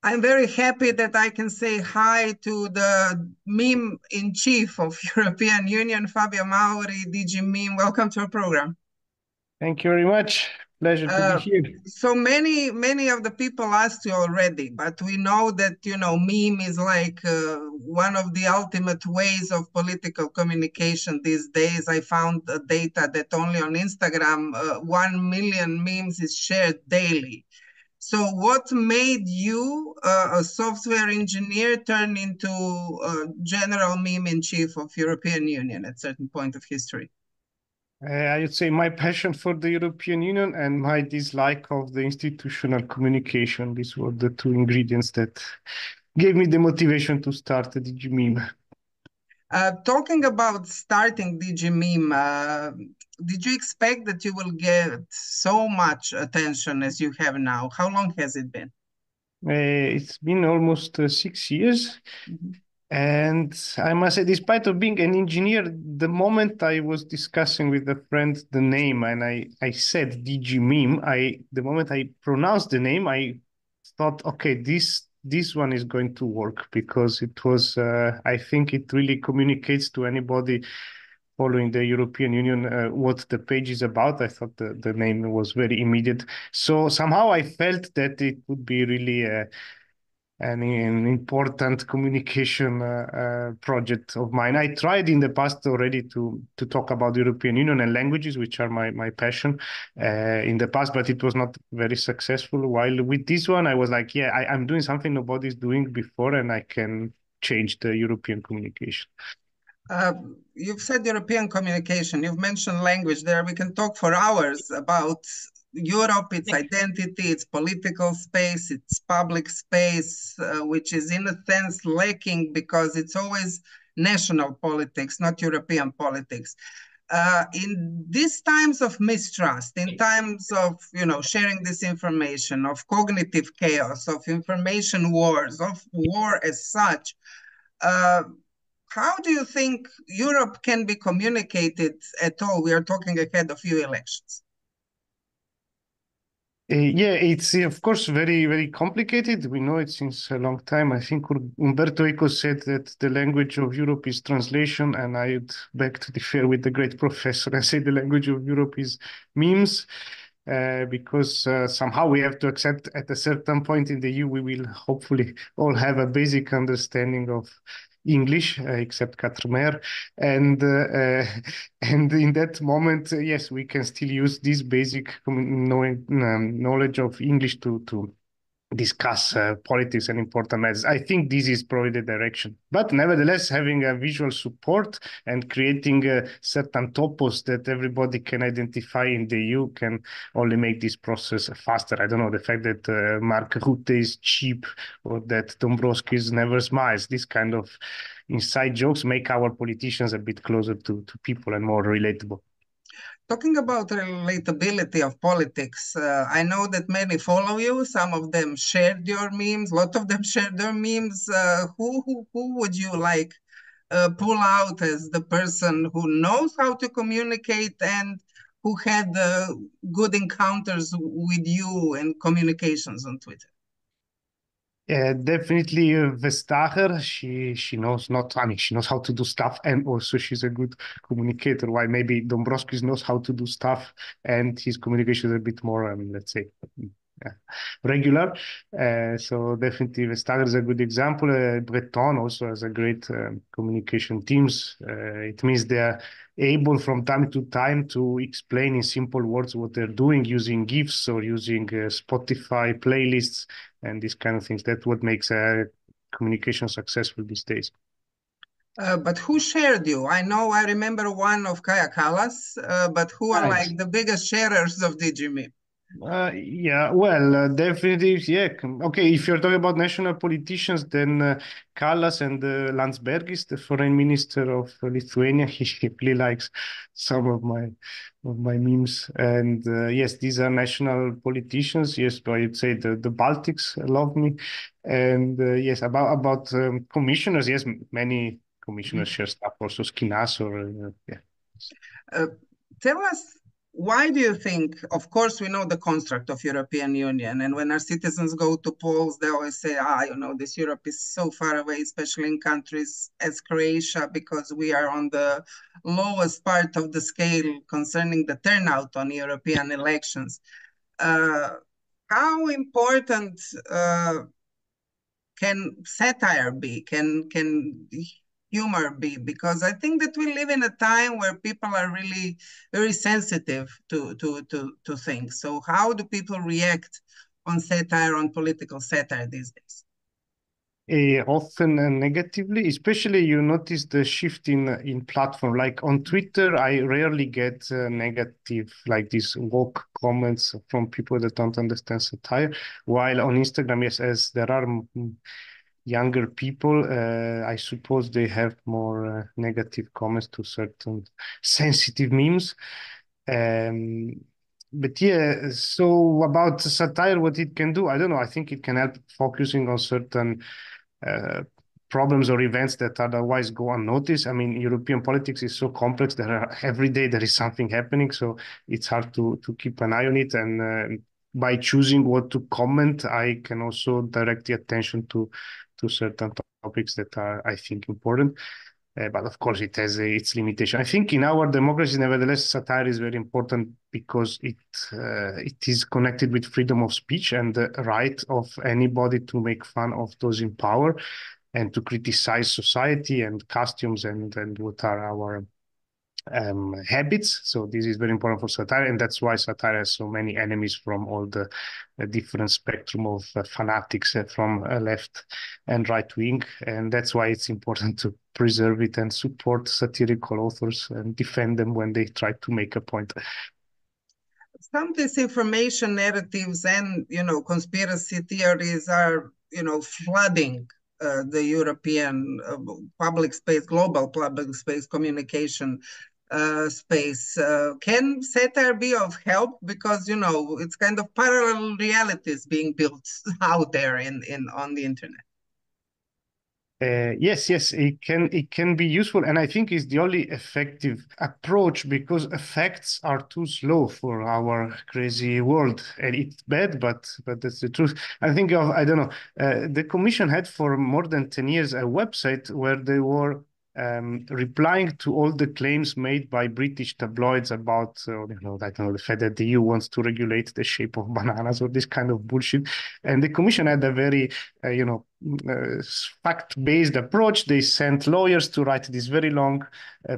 I'm very happy that I can say hi to the meme in chief of European Union, Fabio Mauri, DG Meme. Welcome to our program. Thank you very much. Pleasure to be Uh, here. so many of the people asked you already, but we know that, meme is like one of the ultimate ways of political communication these days. I found data that only on Instagram, 1 million memes is shared daily. So what made you, a software engineer, turn into general meme in chief of European Union at certain point of history? I would say my passion for the European Union and my dislike of the institutional communication. These were the two ingredients that gave me the motivation to start the DigiMeme. Talking about starting DG Meme, did you expect that you will get so much attention as you have now? How long has it been? It's been almost 6 years. Mhm. And I must say, despite of being an engineer, the moment I was discussing with a friend the name and I said DigiMeme, the moment I pronounced the name, I thought, okay, this one is going to work because it was, I think it really communicates to anybody following the European Union what the page is about. I thought the name was very immediate. So somehow I felt that it would be really an important communication project of mine. I tried in the past already to talk about the European Union and languages, which are my passion in the past, but it was not very successful. While with this one, I was like, yeah, I'm doing something nobody's doing before, and I can change the European communication. You've said European communication, you've mentioned language there. We can talk for hours about Europe, its identity, its political space, its public space, which is in a sense lacking because it's always national politics, not European politics. In these times of mistrust, in times of sharing this information, of cognitive chaos, of information wars, of war as such, uh, how do you think Europe can be communicated at all? We are talking ahead of few elections. Yeah, it's of course very, very complicated. We know it since a long time. I think Umberto Eco said that the language of Europe is translation, and I'd beg to differ with the great professor and say the language of Europe is memes. Because somehow we have to accept at a certain point in the EU, we will hopefully all have a basic understanding of English, except Quatremer. And and in that moment, yes, we can still use this basic knowledge of English to discuss politics and important matters. I think this is probably the direction. But nevertheless, having a visual support and creating certain topos that everybody can identify in the EU can only make this process faster. I don't know, the fact that Mark Rutte is cheap or that Dombrovskis never smiles, this kind of inside jokes make our politicians a bit closer to people and more relatable. Talking about relatability of politics, I know that many follow you. Some of them shared your memes. A lot of them shared their memes. Who would you like pull out as the person who knows how to communicate and who had good encounters with you and communications on Twitter? Definitely Vestager. She knows not. I mean, she knows how to do stuff, and also she's a good communicator. While maybe Dombrovskis knows how to do stuff, and his communication is a bit more, let's say, yeah, regular. So definitely Vestager is a good example. Breton also has a great communication teams. It means they're able from time to time to explain in simple words what they're doing using GIFs or using Spotify playlists and these kind of things. That's what makes communication successful these days. But who shared you? I remember one of Kaya Kallas, but who are Nice. like the biggest sharers of DigiMe? Yeah, well, definitely, yeah. Okay, if you're talking about national politicians, then Kallas and Landsbergis, the foreign minister of Lithuania, he really likes some of my memes. And yes, these are national politicians. Yes, but I'd say the Baltics love me. And yes, about commissioners, yes, many commissioners share stuff. Also, Skinas or yeah. Uh, Tell us why do you think, of course, we know the construct of European Union, and when our citizens go to polls, they always say, this Europe is so far away, especially in countries as Croatia, because we are on the lowest part of the scale concerning the turnout on European elections. How important can satire be? Can humor be? Because I think that we live in a time where people are really very sensitive to things. So how do people react on satire, on political satire these days? Often negatively, especially you notice the shift in platform. Like on Twitter, I rarely get negative, like these woke comments from people that don't understand satire. While on Instagram, yes, as there are younger people, I suppose they have more negative comments to certain sensitive memes. But yeah, so about satire, what it can do, I don't know. I think it can help focusing on certain uh, problems or events that otherwise go unnoticed. I mean, European politics is so complex that every day there is something happening, so it's hard to keep an eye on it. And by choosing what to comment, I can also direct the attention to certain topics that are, I think, important. But of course, it has its limitation. I think in our democracy, nevertheless, satire is very important because it is connected with freedom of speech and the right of anybody to make fun of those in power and to criticize society and customs and what are our habits. So this is very important for satire, and that's why satire has so many enemies from all the different spectrum of fanatics from left and right wing, and that's why it's important to preserve it and support satirical authors and defend them when they try to make a point. Some disinformation narratives and conspiracy theories are flooding the European public space, global public space communication space. Can satire be of help? Because it's kind of parallel realities being built out there on the internet. Yes, it can be useful, and I think it's the only effective approach because effects are too slow for our crazy world, and it's bad, but that's the truth. I think of I don't know. The Commission had for more than 10 years a website where they were replying to all the claims made by British tabloids about, I don't know, the fact that the EU wants to regulate the shape of bananas or this kind of bullshit. And the Commission had a very, fact-based approach. They sent lawyers to write these very long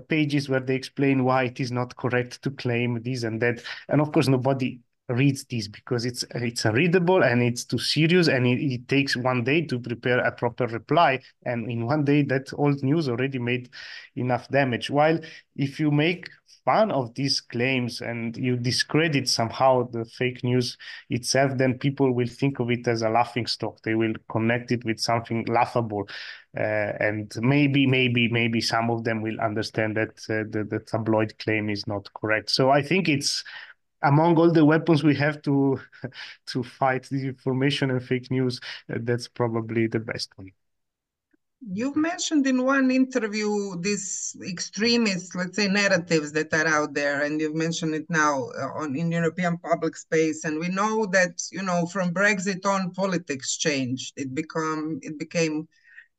pages where they explain why it is not correct to claim this and that. And of course, nobody reads this because it's unreadable and it's too serious, and it takes one day to prepare a proper reply, and in one day that old news already made enough damage. While if you make fun of these claims and you discredit somehow the fake news itself, then people will think of it as a laughing stock. They will connect it with something laughable, and maybe some of them will understand that the tabloid claim is not correct. So I think it's among all the weapons we have to fight disinformation and fake news, that's probably the best one. You've mentioned in one interview these extremist, let's say, narratives that are out there, and you've mentioned it now in European public space. And we know that from Brexit on, politics changed. It became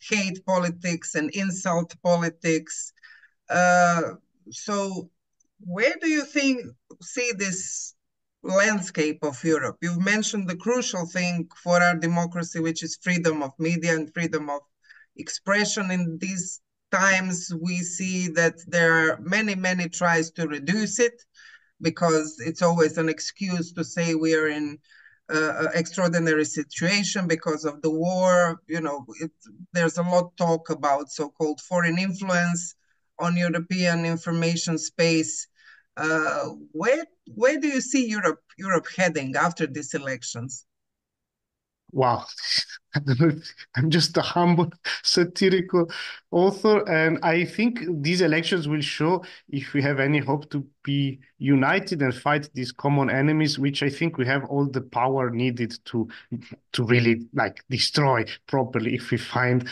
hate politics and insult politics. So where do you see this landscape of Europe? You've mentioned the crucial thing for our democracy, which is freedom of media and freedom of expression. In these times, we see that there are many tries to reduce it because it's always an excuse to say we are in an extraordinary situation because of the war. There's a lot of talk about so-called foreign influence on European information space. Where do you see Europe heading after these elections? wow. I don't know I'm just a humble satirical author, and I think these elections will show if we have any hope to be united and fight these common enemies, which I think we have all the power needed to really like destroy properly if we find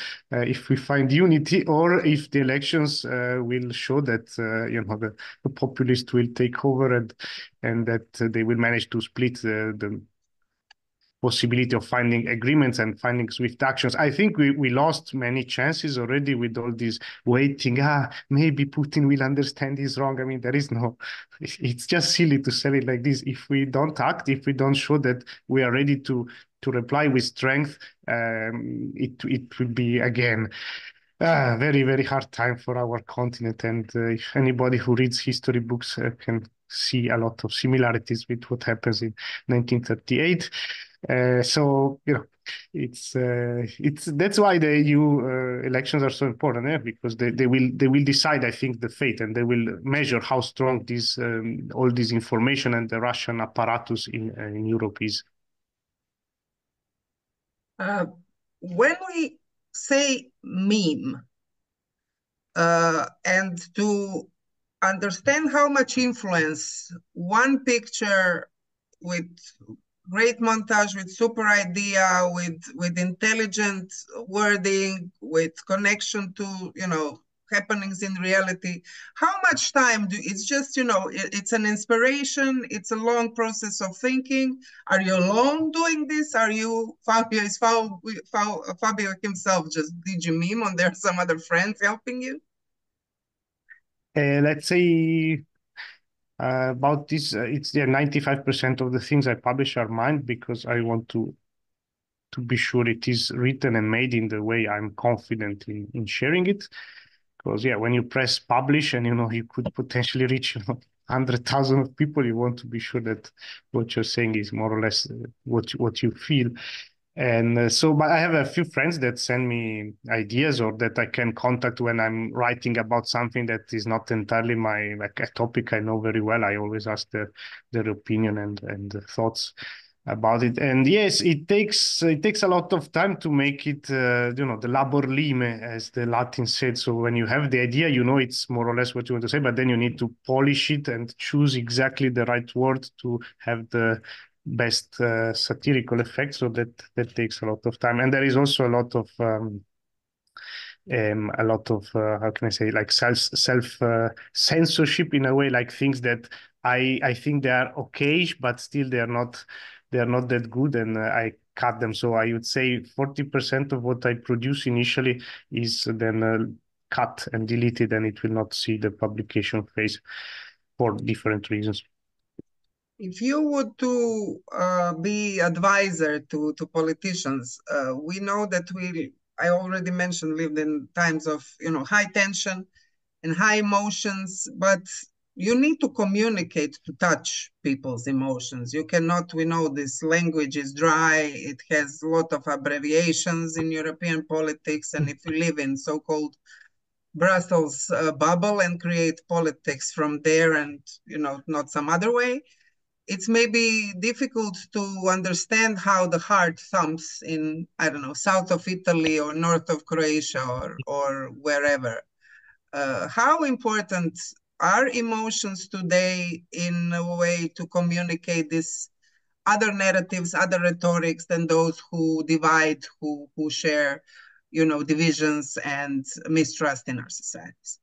unity, or if the elections will show that the populists will take over and that they will manage to split the possibility of finding agreements and finding swift actions. I think we lost many chances already with all this waiting. Maybe Putin will understand he's wrong. I mean, there is no, it's just silly to sell it like this. If we don't act, if we don't show that we are ready to reply with strength, it will be again very, very hard time for our continent. And if anybody who reads history books can see a lot of similarities with what happens in 1938. So it's that's why the EU elections are so important, because they will decide, I think, the fate, and they will measure how strong this all this information and the Russian apparatus in Europe is. When we say meme, and to understand how much influence one picture with great montage, with super idea, with intelligent wording, with connection to, happenings in reality, how much time it's just, it's an inspiration, it's a long process of thinking. Are you alone doing this? Are you, Fabio, is Fabio himself just did you meme, and there are some other friends helping you? Let's say about this, it's 95% of the things I publish are mine, because I want to be sure it is written and made in the way I'm confident in sharing it. Because when you press publish and you could potentially reach 100,000 of people, you want to be sure that what you're saying is more or less what you feel. And but I have a few friends that send me ideas, or that I can contact when I'm writing about something that is not entirely like a topic I know very well. I always ask their opinion and thoughts about it. And yes, it takes a lot of time to make it, the labor lime, as the Latin said. So when you have the idea, it's more or less what you want to say, but then you need to polish it and choose exactly the right word to have the best satirical effect. So that takes a lot of time, and there is also a lot of how can I say, like self censorship in a way, like things that I think they are okay, but still they are not that good, and I cut them. So I would say 40% of what I produce initially is then cut and deleted, and it will not see the publication phase for different reasons. If you would to be advisor to politicians, we know that I already mentioned, lived in times of high tension and high emotions, but you need to communicate to touch people's emotions. You cannot, we know this language is dry, it has a lot of abbreviations in European politics, and if you live in so-called Brussels bubble and create politics from there and not some other way, it's maybe difficult to understand how the heart thumps in, I don't know, south of Italy or north of Croatia or wherever. How important are emotions today in a way to communicate this other narratives, other rhetorics than those who divide, who share, divisions and mistrust in our societies?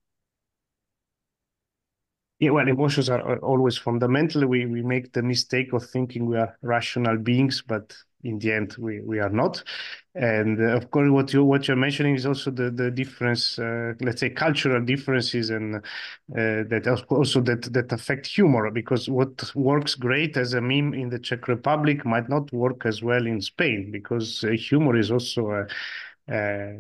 Yeah, well, emotions are always fundamental. We make the mistake of thinking we are rational beings, but in the end, we are not. And of course, what you're mentioning is also the difference, let's say, cultural differences, and that also that affect humor. Because what works great as a meme in the Czech Republic might not work as well in Spain, because humor is also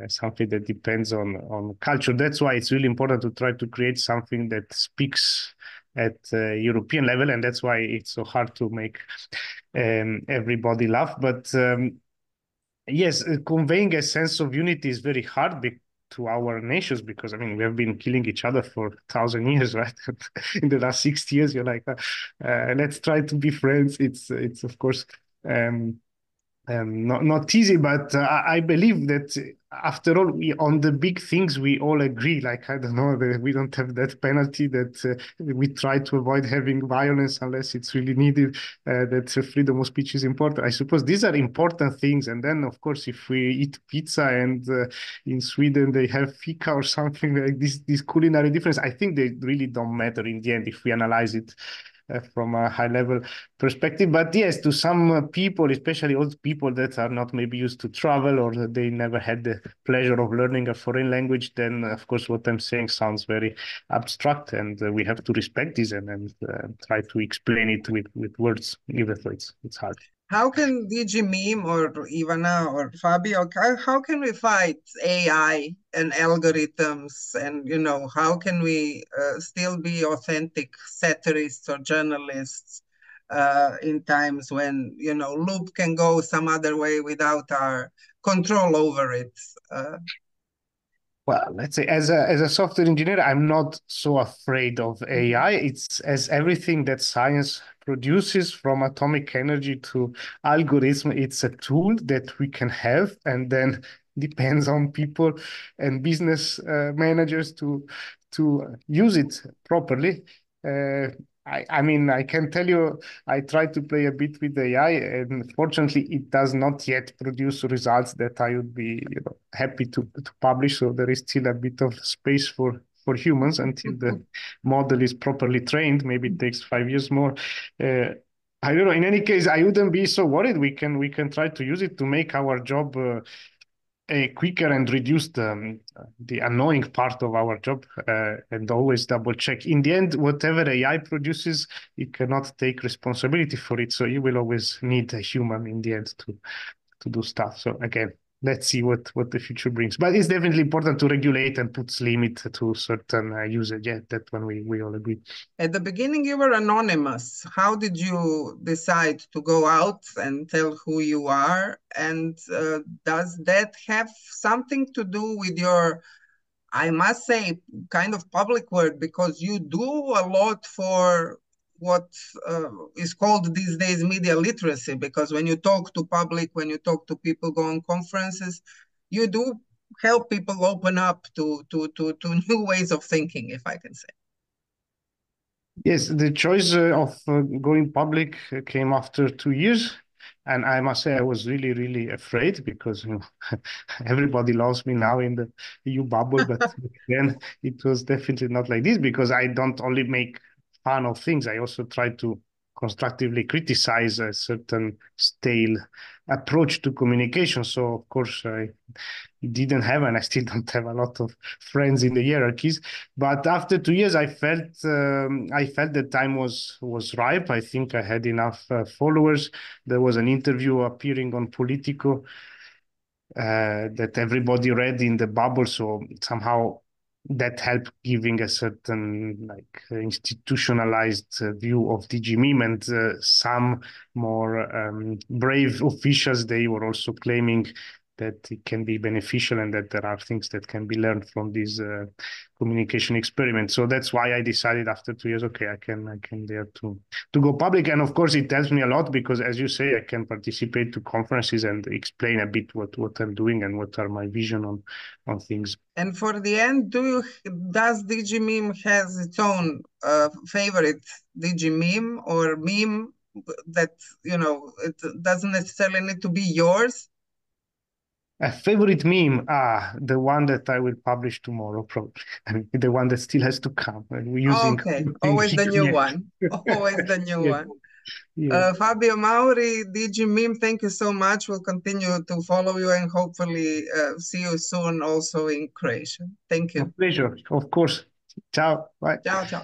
something that depends on culture. That's why it's really important to try to create something that speaks at European level, and that's why it's so hard to make everybody laugh. But yes, conveying a sense of unity is very hard to our nations, because I mean we have been killing each other for 1,000 years, right? In the last 60 years, you're like, let's try to be friends. It's of course. not easy, but I believe that after all, on the big things we all agree. Like, I don't know, we don't have that penalty, that we try to avoid having violence unless it's really needed. That freedom of speech is important. I suppose these are important things. And then, of course, if we eat pizza and in Sweden they have fika or something like this culinary difference, I think they really don't matter in the end if we analyze it from a high level perspective. But yes, to some people, especially old people that are not maybe used to travel, or that they never had the pleasure of learning a foreign language, then of course what I'm saying sounds very abstract, and we have to respect this and try to explain it with words, even though it's hard. How can DG Meme or Ivana or Fabio, how can we fight AI and algorithms, and how can we still be authentic satirists or journalists in times when loop can go some other way without our control over it? Well, let's say as a software engineer, I'm not so afraid of AI. It's as everything that science produces, from atomic energy to algorithm, it's a tool that we can have, and then depends on people and business managers to use it properly. Uh, I mean, I can tell you, I tried to play a bit with AI, and fortunately, it does not yet produce results that I would be, happy to publish. So there is still a bit of space for humans until the model is properly trained. Maybe it takes 5 years more. I don't know. In any case, I wouldn't be so worried. We can try to use it to make our job quicker and reduce the annoying part of our job, and always double check. In the end, whatever AI produces, it cannot take responsibility for it. So you will always need a human in the end to do stuff. So again, let's see what the future brings. But it's definitely important to regulate and put limit to certain usage. Yeah, that one we all agree. At the beginning, you were anonymous. How did you decide to go out and tell who you are? And does that have something to do with your, I must say, kind of public work? Because you do a lot for what is called these days media literacy. Because when you talk to public, when you talk to people, go on conferences, you do help people open up to new ways of thinking, if I can say. Yes, the choice of going public came after 2 years. And I must say, I was really, really afraid, because everybody loves me now in the EU bubble. But then it was definitely not like this, because I don't only make fun of things. I also try to constructively criticize a certain stale approach to communication. So, of course, I didn't have, and I still don't have, a lot of friends in the hierarchies. But after 2 years, I felt that time was ripe. I think I had enough followers. There was an interview appearing on Politico that everybody read in the bubble. So somehow that helped giving a certain institutionalized view of DG Meme, and some more brave officials, they were also claiming that it can be beneficial and that there are things that can be learned from this communication experiment. So that's why I decided after 2 years, okay, I can dare to go public. And of course, it helps me a lot, because, as you say, I can participate to conferences and explain a bit what I'm doing and what are my vision on things. And for the end, does DG Meme has its own favorite DG Meme or meme that, it doesn't necessarily need to be yours? A favorite meme? The one that I will publish tomorrow, probably. I mean, the one that still has to come. And we're using Okay, always the new one. Always the new one. Yeah. Fabio Mauri, DG Meme, thank you so much. We'll continue to follow you and hopefully see you soon also in Croatia. Thank you. A pleasure, of course. Ciao. Bye. Ciao, ciao.